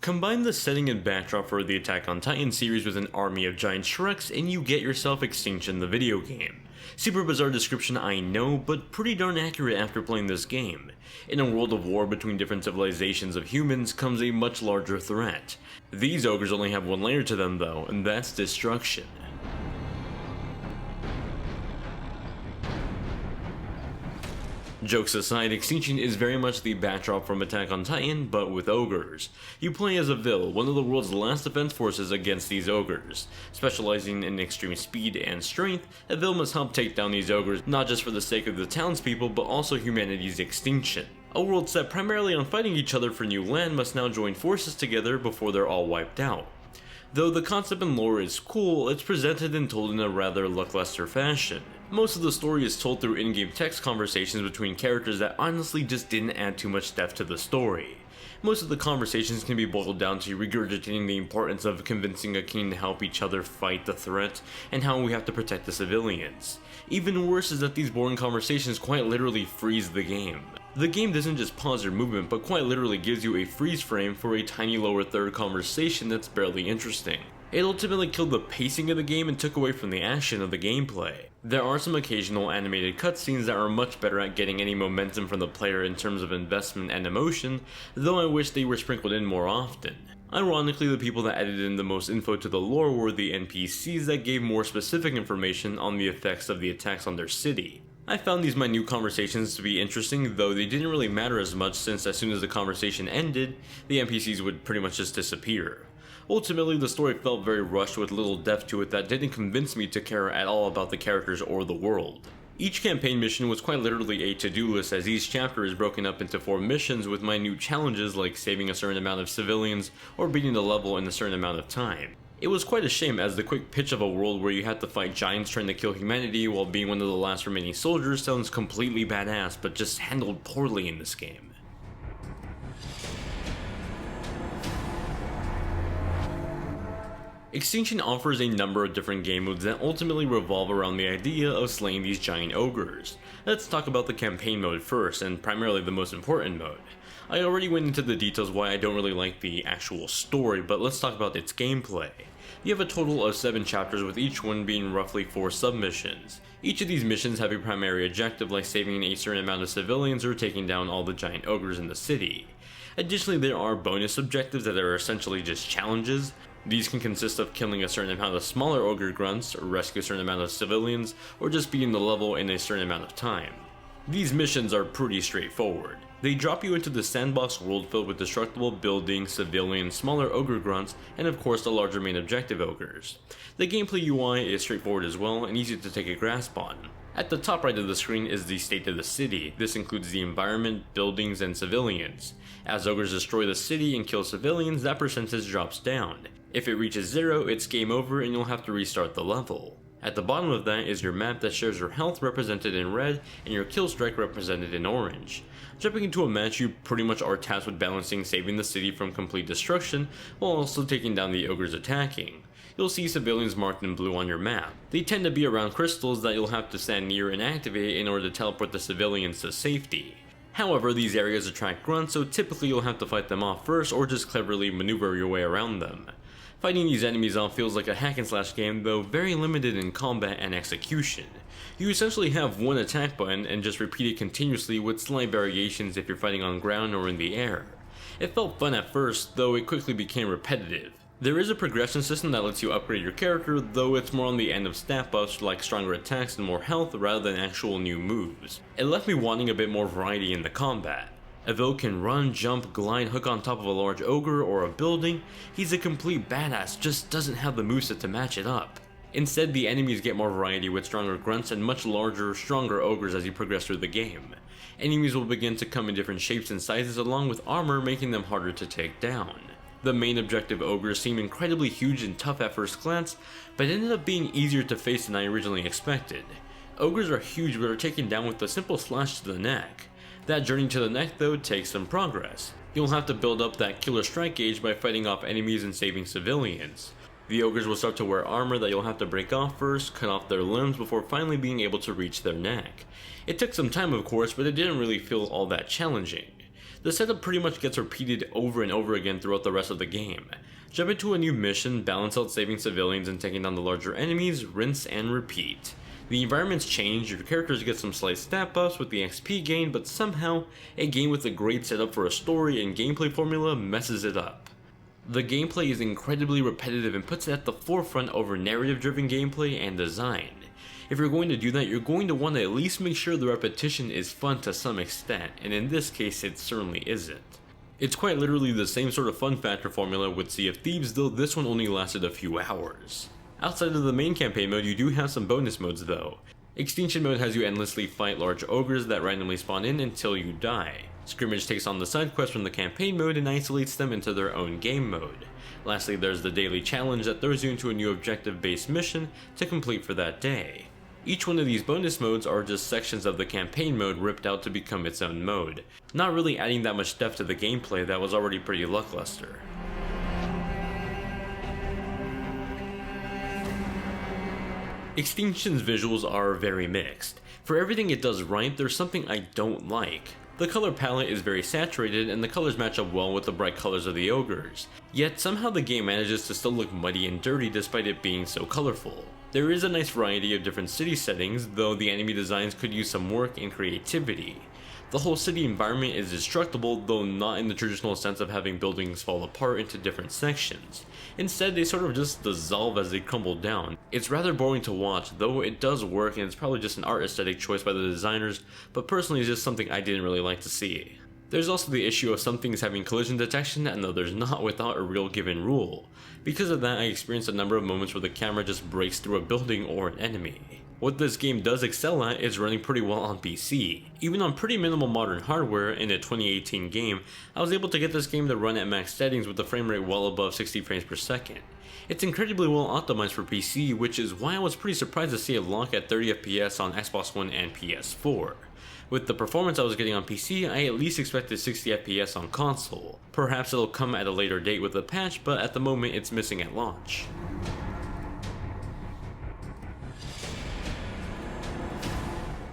Combine the setting and backdrop for the Attack on Titan series with an army of giant Shreks and you get yourself Extinction the video game. Super bizarre description, I know, but pretty darn accurate after playing this game. In a world of war between different civilizations of humans comes a much larger threat. These ogres only have one layer to them though, and that's destruction. Jokes aside, Extinction is very much the backdrop from Attack on Titan, but with ogres. You play as a Vil, one of the world's last defense forces against these ogres. Specializing in extreme speed and strength, a Vil must help take down these ogres not just for the sake of the townspeople, but also humanity's extinction. A world set primarily on fighting each other for new land must now join forces together before they're all wiped out. Though the concept and lore is cool, it's presented and told in a rather lackluster fashion. Most of the story is told through in-game text conversations between characters that honestly just didn't add too much depth to the story. Most of the conversations can be boiled down to regurgitating the importance of convincing a king to help each other fight the threat, and how we have to protect the civilians. Even worse is that these boring conversations quite literally freeze the game. The game doesn't just pause your movement, but quite literally gives you a freeze frame for a tiny lower third conversation that's barely interesting. It ultimately killed the pacing of the game and took away from the action of the gameplay. There are some occasional animated cutscenes that are much better at getting any momentum from the player in terms of investment and emotion, though I wish they were sprinkled in more often. Ironically, the people that added in the most info to the lore were the NPCs that gave more specific information on the effects of the attacks on their city. I found these minute conversations to be interesting, though they didn't really matter as much since as soon as the conversation ended, the NPCs would pretty much just disappear. Ultimately, the story felt very rushed with little depth to it that didn't convince me to care at all about the characters or the world. Each campaign mission was quite literally a to-do list, as each chapter is broken up into 4 missions with minute challenges like saving a certain amount of civilians or beating the level in a certain amount of time. It was quite a shame, as the quick pitch of a world where you had to fight giants trying to kill humanity while being one of the last remaining soldiers sounds completely badass, but just handled poorly in this game. Extinction offers a number of different game modes that ultimately revolve around the idea of slaying these giant ogres. Let's talk about the campaign mode first, and primarily the most important mode. I already went into the details why I don't really like the actual story, but let's talk about its gameplay. You have a total of 7 chapters, with each one being roughly 4 submissions. Each of these missions have a primary objective like saving a certain amount of civilians or taking down all the giant ogres in the city. Additionally, there are bonus objectives that are essentially just challenges. These can consist of killing a certain amount of smaller ogre grunts, or rescue a certain amount of civilians, or just beating the level in a certain amount of time. These missions are pretty straightforward. They drop you into the sandbox world filled with destructible buildings, civilians, smaller ogre grunts, and of course the larger main objective ogres. The gameplay UI is straightforward as well and easy to take a grasp on. At the top right of the screen is the state of the city. This includes the environment, buildings, and civilians. As ogres destroy the city and kill civilians, that percentage drops down. If it reaches 0, it's game over and you'll have to restart the level. At the bottom of that is your map that shows your health represented in red and your kill streak represented in orange. Jumping into a match, you pretty much are tasked with balancing saving the city from complete destruction while also taking down the ogres attacking. You'll see civilians marked in blue on your map. They tend to be around crystals that you'll have to stand near and activate in order to teleport the civilians to safety. However, these areas attract grunts, so typically you'll have to fight them off first or just cleverly maneuver your way around them. Fighting these enemies off feels like a hack and slash game, though very limited in combat and execution. You essentially have one attack button and just repeat it continuously with slight variations if you're fighting on ground or in the air. It felt fun at first, though it quickly became repetitive. There is a progression system that lets you upgrade your character, though it's more on the end of stat buffs like stronger attacks and more health rather than actual new moves. It left me wanting a bit more variety in the combat. A Vil can run, jump, glide, hook on top of a large ogre or a building. He's a complete badass, just doesn't have the moveset to match it up. Instead, the enemies get more variety with stronger grunts and much larger, stronger ogres as you progress through the game. Enemies will begin to come in different shapes and sizes along with armor, making them harder to take down. The main objective ogres seem incredibly huge and tough at first glance, but ended up being easier to face than I originally expected. Ogres are huge but are taken down with a simple slash to the neck. That journey to the neck though takes some progress. You'll have to build up that killer strike gauge by fighting off enemies and saving civilians. The ogres will start to wear armor that you'll have to break off first, cut off their limbs before finally being able to reach their neck. It took some time of course, but it didn't really feel all that challenging. The setup pretty much gets repeated over and over again throughout the rest of the game. Jump into a new mission, balance out saving civilians and taking down the larger enemies, rinse and repeat. The environments change, your characters get some slight stat buffs with the XP gain, but somehow, a game with a great setup for a story and gameplay formula messes it up. The gameplay is incredibly repetitive and puts it at the forefront over narrative-driven gameplay and design. If you're going to do that, you're going to want to at least make sure the repetition is fun to some extent, and in this case it certainly isn't. It's quite literally the same sort of fun factor formula with Sea of Thieves, though this one only lasted a few hours. Outside of the main campaign mode, you do have some bonus modes though. Extinction mode has you endlessly fight large ogres that randomly spawn in until you die. Scrimmage takes on the side quests from the campaign mode and isolates them into their own game mode. Lastly, there's the daily challenge that throws you into a new objective-based mission to complete for that day. Each one of these bonus modes are just sections of the campaign mode ripped out to become its own mode, not really adding that much depth to the gameplay that was already pretty lackluster. Extinction's visuals are very mixed. For everything it does right, there's something I don't like. The color palette is very saturated and the colors match up well with the bright colors of the ogres, yet somehow the game manages to still look muddy and dirty despite it being so colorful. There is a nice variety of different city settings, though the enemy designs could use some work and creativity. The whole city environment is destructible, though not in the traditional sense of having buildings fall apart into different sections. Instead, they sort of just dissolve as they crumble down. It's rather boring to watch, though it does work and it's probably just an art aesthetic choice by the designers, but personally it's just something I didn't really like to see. There's also the issue of some things having collision detection and others not without a real given rule. Because of that, I experienced a number of moments where the camera just breaks through a building or an enemy. What this game does excel at is running pretty well on PC. Even on pretty minimal modern hardware in a 2018 game, I was able to get this game to run at max settings with the frame rate well above 60 frames per second. It's incredibly well optimized for PC, which is why I was pretty surprised to see it lock at 30 FPS on Xbox One and PS4. With the performance I was getting on PC, I at least expected 60 FPS on console. Perhaps it'll come at a later date with a patch, but at the moment it's missing at launch.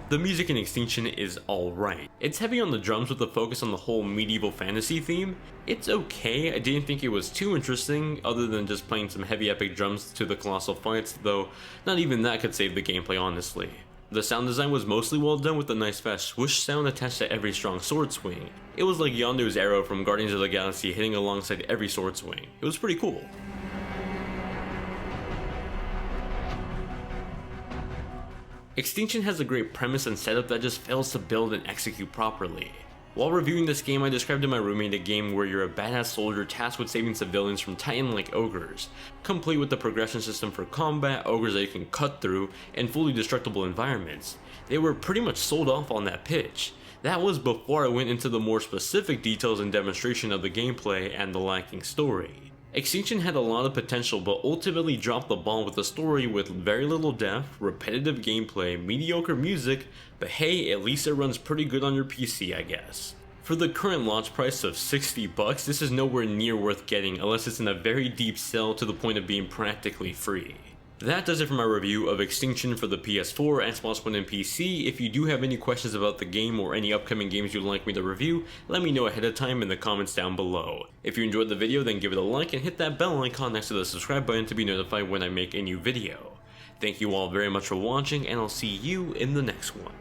The music in Extinction is alright. It's heavy on the drums with a focus on the whole medieval fantasy theme. It's okay, I didn't think it was too interesting, other than just playing some heavy epic drums to the colossal fights, though not even that could save the gameplay honestly. The sound design was mostly well done with a nice fast swoosh sound attached to every strong sword swing. It was like Yondu's arrow from Guardians of the Galaxy hitting alongside every sword swing. It was pretty cool. Extinction has a great premise and setup that just fails to build and execute properly. While reviewing this game, I described to my roommate a game where you're a badass soldier tasked with saving civilians from titan-like ogres, complete with the progression system for combat, ogres that you can cut through, and fully destructible environments. They were pretty much sold off on that pitch. That was before I went into the more specific details and demonstration of the gameplay and the lacking story. Extinction had a lot of potential but ultimately dropped the ball with a story with very little depth, repetitive gameplay, mediocre music, but hey, at least it runs pretty good on your PC I guess. For the current launch price of $60, this is nowhere near worth getting unless it's in a very deep sell to the point of being practically free. That does it for my review of Extinction for the PS4, Xbox One, and PC. If you do have any questions about the game or any upcoming games you'd like me to review, let me know ahead of time in the comments down below. If you enjoyed the video, then give it a like and hit that bell icon next to the subscribe button to be notified when I make a new video. Thank you all very much for watching, and I'll see you in the next one.